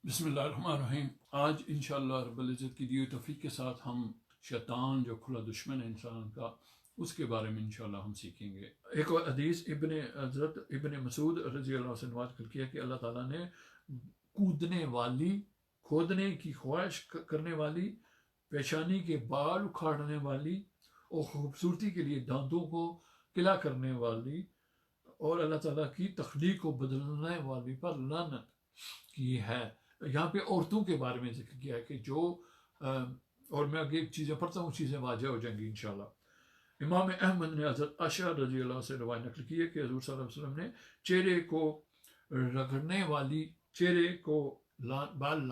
بسم اللہ الرحمن الرحیم۔ آج انشاءاللہ رب العزت کی دی توفیق کے ساتھ ہم شیطان جو کھلا دشمن ہے انسان کا، اس کے بارے میں انشاءاللہ ہم سیکھیں گے۔ ایک اور حدیث حضرت ابن مسعود رضی اللہ عنہ سے نقل کیا کہ اللہ تعالیٰ نے کودنے والی، کھودنے کی خواہش کرنے والی، پیشانی کے بال اکھاڑنے والی اور خوبصورتی کے لیے دانتوں کو قلع کرنے والی اور اللہ تعالیٰ کی تخلیق کو بدلنے والی پر لعنت کی ہے۔ یہاں پہ عورتوں کے بارے میں ذکر کیا ہے کہ جو اور میں آگے چیزیں پڑھتا ہوں، چیزیں واضح ہو جائیں گی انشاءاللہ۔ امام احمد نے حضرت عائشہ رضی اللہ سے روایت نقل کی ہے کہ حضور صلی اللہ علیہ وسلم نے چہرے کو رگڑنے والی، چہرے کو بال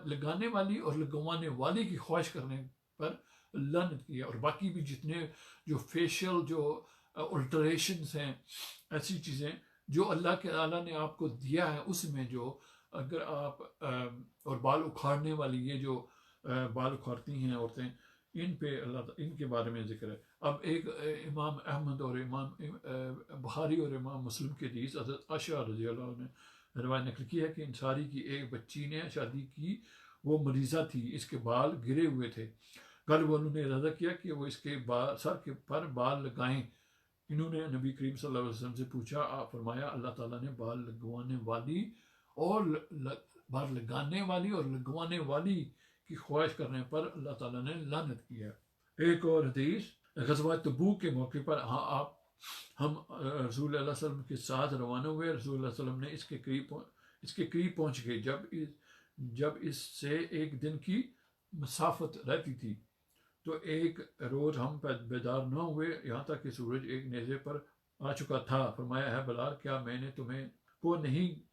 لگانے والی اور لگوانے والی کی خواہش کرنے پر لعنت کی ہے، اور باقی بھی جتنے جو فیشل جو الٹریشنز ہیں، ایسی چیزیں جو اللہ کے تعالیٰ نے آپ کو دیا ہے، اس میں جو اگر آپ اور بال اکھاڑنے والی، یہ جو بال اکھاڑتی ہیں عورتیں، ان پہ ان کے بارے میں ذکر ہے۔ اب ایک امام احمد اور امام بخاری اور امام مسلم کے حدیث حضرت عائشہ رضی اللہ عنہ نے روایت نقل کی ہے کہ انصاری کی ایک بچی نے شادی کی، وہ مریضہ تھی، اس کے بال گرے ہوئے تھے۔ گھر والوں نے ارادہ کیا کہ وہ اس کے سر کے پر بال لگائیں۔ انہوں نے نبی کریم صلی اللہ علیہ وسلم سے پوچھا، آپ فرمایا اللہ تعالیٰ نے بال لگوانے والی اور بال لگانے والی اور لگوانے والی کی خواہش کرنے پر اللہ تعالیٰ نے لعنت کی ہے۔ ایک اور حدیث، غزوہ تبوک کے موقع پر ہم رسول اللہ صلی اللہ علیہ وسلم کے ساتھ روانہ ہوئے۔ رسول اللہ صلی اللہ علیہ وسلم نے اس کے قریب پہنچ گئے جب اس سے ایک دن کی مسافت رہتی تھی، تو ایک روز ہم بیدار نہ ہوئے یہاں تک کہ سورج ایک نیزے پر آ چکا تھا۔ فرمایا، ہے بلال، کیا میں نے تمہیں کو نہیں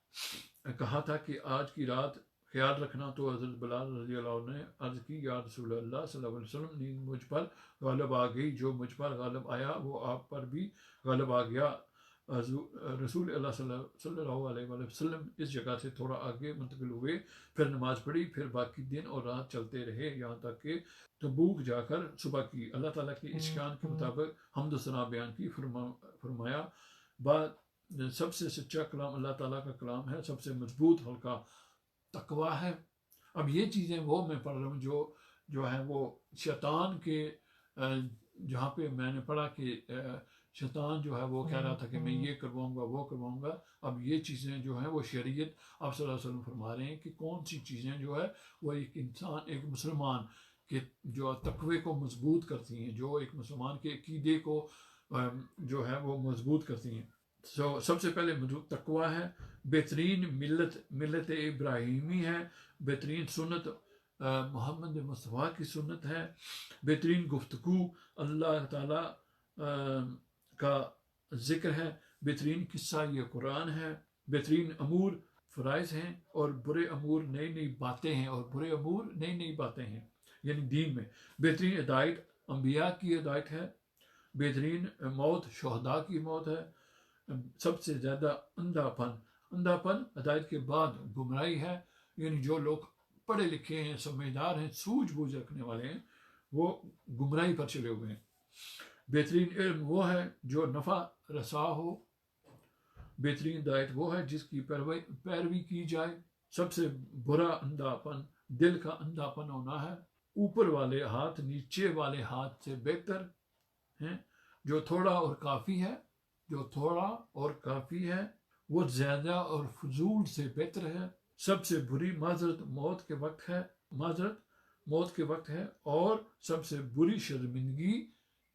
کہا تھا کہ آج کی رات خیال رکھنا؟ تو حضرت بلال رضی اللہ عنہ نے عرض کی، یا رسول اللہ صلی اللہ علیہ وسلم، نیند مجھ پر غالب آ گئی، جو مجھ پر غالب آیا وہ آپ پر بھی غالب آ گیا۔ رسول اللہ صلی اللہ علیہ وسلم اس جگہ سے تھوڑا آگے منتقل ہوئے، پھر نماز پڑھی، پھر باقی دن اور رات چلتے رہے یہاں تک کہ تبوک جا کر صبح کی اللہ تعالیٰ کی اس شان کے مطابق حمد و ثنا بیان کی۔ فرمایا، سب سے سچا کلام اللہ تعالیٰ کا کلام ہے، سب سے مضبوط حلقہ تقویٰ ہے۔ اب یہ چیزیں وہ میں پڑھ رہا ہوں جو ہے وہ شیطان کے، جہاں پہ میں نے پڑھا کہ شیطان جو ہے وہ کہہ رہا تھا کہ میں یہ کرواؤں گا، وہ کرواؤں گا۔ اب یہ چیزیں جو ہیں وہ شریعت آپ صلی اللہ علیہ وسلم فرما رہے ہیں کہ کون سی چیزیں جو ہے وہ ایک انسان، ایک مسلمان کے جو تقوی کو مضبوط کرتی ہیں، جو ایک مسلمان کے عقیدے کو جو ہے وہ مضبوط کرتی ہیں۔ سب سے پہلے تقویٰ ہے، بہترین ملت ابراہیمی ہے، بہترین سنت محمد مصطفیٰ کی سنت ہے، بہترین گفتگو اللہ تعالیٰ کا ذکر ہے، بہترین قصہ یہ قرآن ہے، بہترین امور فرائض ہیں اور برے امور نئی نئی باتیں ہیں، اور برے امور نئی نئی باتیں ہیں یعنی دین میں۔ بہترین ہدایت انبیاء کی ہدایت ہے، بہترین موت شہداء کی موت ہے، سب سے زیادہ اندھا پن ہدایت کے بعد گمراہی ہے، یعنی جو لوگ پڑھے لکھے ہیں، سمجھدار ہیں، سوجھ بوجھ رکھنے والے ہیں، وہ گمراہی پر چلے ہوئے ہیں۔ بہترین علم وہ ہے جو نفع رسا ہو، بہترین ہدایت وہ ہے جس کی پیروی کی جائے۔ سب سے برا اندھا پن دل کا اندھا پن ہونا ہے۔ اوپر والے ہاتھ نیچے والے ہاتھ سے بہتر ہیں، جو تھوڑا اور کافی ہے وہ زیادہ اور فضول سے بہتر ہے۔ سب سے بری معذرت موت کے وقت ہے، اور سب سے بری شرمندگی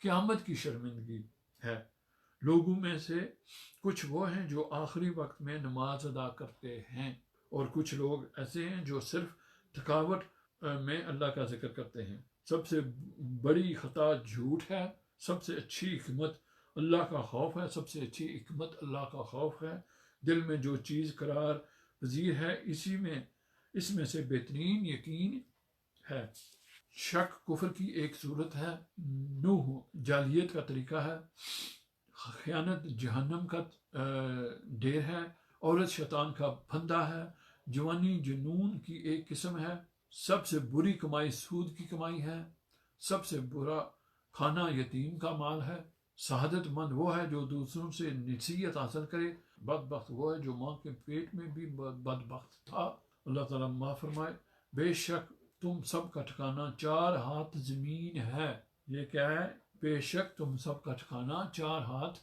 قیامت کی شرمندگی ہے۔ لوگوں میں سے کچھ وہ ہیں جو آخری وقت میں نماز ادا کرتے ہیں، اور کچھ لوگ ایسے ہیں جو صرف تھکاوٹ میں اللہ کا ذکر کرتے ہیں۔ سب سے بڑی خطا جھوٹ ہے، سب سے اچھی حکمت اللہ کا خوف ہے، سب سے اچھی حکمت اللہ کا خوف ہے۔ دل میں جو چیز قرار پذیر ہے اس میں سے بہترین یقین ہے۔ شک کفر کی ایک صورت ہے، نوح جاہلیت کا طریقہ ہے، خیانت جہنم کا ڈیر ہے، عورت شیطان کا پھندا ہے، جوانی جنون کی ایک قسم ہے، سب سے بری کمائی سود کی کمائی ہے، سب سے برا کھانا یتیم کا مال ہے، سعادت مند وہ ہے جو دوسروں سے نصیحت حاصل کرے، بدبخت وہ ہے جو ماں کے پیٹ میں بھی بدبخت تھا اللہ تعالیٰ معاف فرمائے، بے شک تم سب کا ٹھکانہ 4 ہاتھ زمین ہے. یہ کیا ہے؟ بے شک تم سب کا ٹھکانہ 4 ہاتھ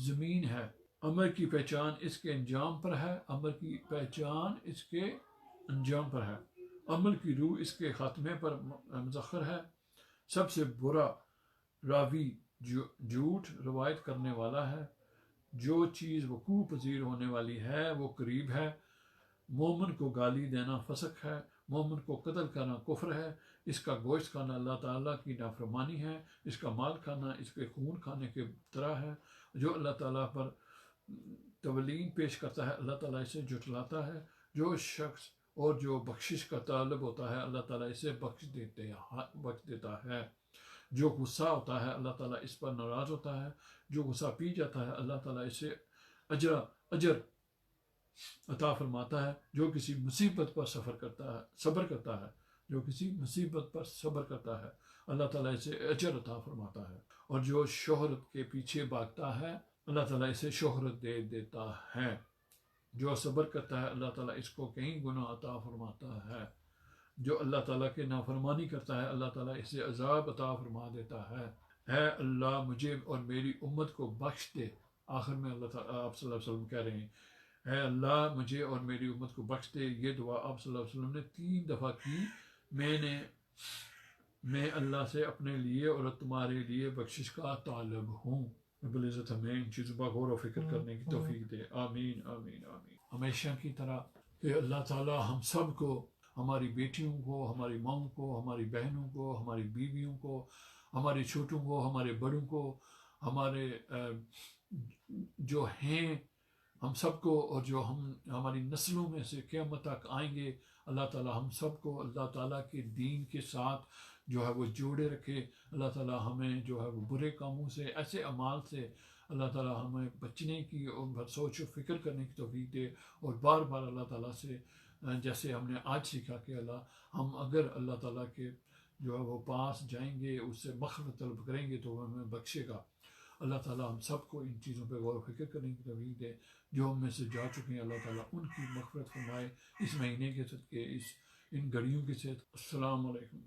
زمین ہے. امر کی پہچان اس کے انجام پر ہے، امر کی پہچان اس کے انجام پر ہے، عمل کی روح اس کے خاتمے پر مزخر ہے. سب سے برا راوی جھوٹ روایت کرنے والا ہے. جو چیز وقوع پذیر ہونے والی ہے وہ قریب ہے. مومن کو گالی دینا فسق ہے، مومن کو قتل کرنا کفر ہے. اس کا گوشت کھانا اللہ تعالیٰ کی نافرمانی ہے، اس کا مال کھانا اس کے خون کھانے کے طرح ہے. جو اللہ تعالیٰ پر تولین پیش کرتا ہے اللہ تعالیٰ اسے جھٹلاتا ہے. جو شخص اور جو بخشش کا طالب ہوتا ہے اللہ تعالیٰ اسے بخش دیتا ہے. جو غصہ ہوتا ہے اللہ تعالیٰ اس پر ناراض ہوتا ہے. جو غصہ پی جاتا ہے اللہ تعالیٰ اسے اجر عطا فرماتا ہے. جو کسی مصیبت پر صبر کرتا ہے جو کسی مصیبت پر صبر کرتا ہے اللہ تعالیٰ اسے اجر عطا فرماتا ہے. اور جو شہرت کے پیچھے بھاگتا ہے اللہ تعالیٰ اسے شہرت دے دیتا ہے. جو صبر کرتا ہے اللہ تعالیٰ اس کو کہیں گناہ عطا فرماتا ہے. جو اللہ تعالیٰ کے نافرمانی کرتا ہے اللہ تعالیٰ اسے عذاب عطا فرما دیتا ہے. اے اللہ مجھے اور میری امت کو بخش دے. آخر میں اللہ تعالیٰ آپ صلی اللہ علیہ وسلم کہہ رہے ہیں اے اللہ مجھے اور میری امت کو بخش دے. یہ دعا آپ صلی اللہ علیہ وسلم نے 3 دفعہ کی. میں اللہ سے اپنے لیے اور تمہارے لیے بخشش کا طالب ہوں. رب العزت ہمیں ان چیزوں پر غور و فکر کرنے کی توفیق دے. آمین آمین آمین. ہمیشہ کی طرح کہ اللہ تعالیٰ ہم سب کو، ہماری بیٹیوں کو، ہماری ماؤں کو، ہماری بہنوں کو، ہماری بیویوں کو، ہمارے چھوٹوں کو، ہمارے بڑوں کو، ہمارے جو ہیں ہم سب کو، اور جو ہماری نسلوں میں سے قیامت تک آئیں گے، اللہ تعالیٰ ہم سب کو اللہ تعالیٰ کے دین کے ساتھ جو ہے وہ جوڑے رکھے. اللہ تعالیٰ ہمیں جو ہے وہ برے کاموں سے، ایسے اعمال سے اللہ تعالیٰ ہمیں بچنے کی اور سوچ و فکر کرنے کی توفیق دے. اور بار بار اللہ تعالیٰ سے جیسے ہم نے آج سیکھا کہ ہم اگر اللہ تعالیٰ کے جو ہے وہ پاس جائیں گے، اس سے مغفرت طلب کریں گے تو وہ ہمیں بخشے گا. اللہ تعالیٰ ہم سب کو ان چیزوں پہ غور و فکر کرنے کی توفیق دے. جو ہم میں سے جا چکے ہیں اللہ تعالیٰ ان کی مغفرت فرمائے اس مہینے کے صدقے، ان گھڑیوں کے صدقے. السلام علیکم.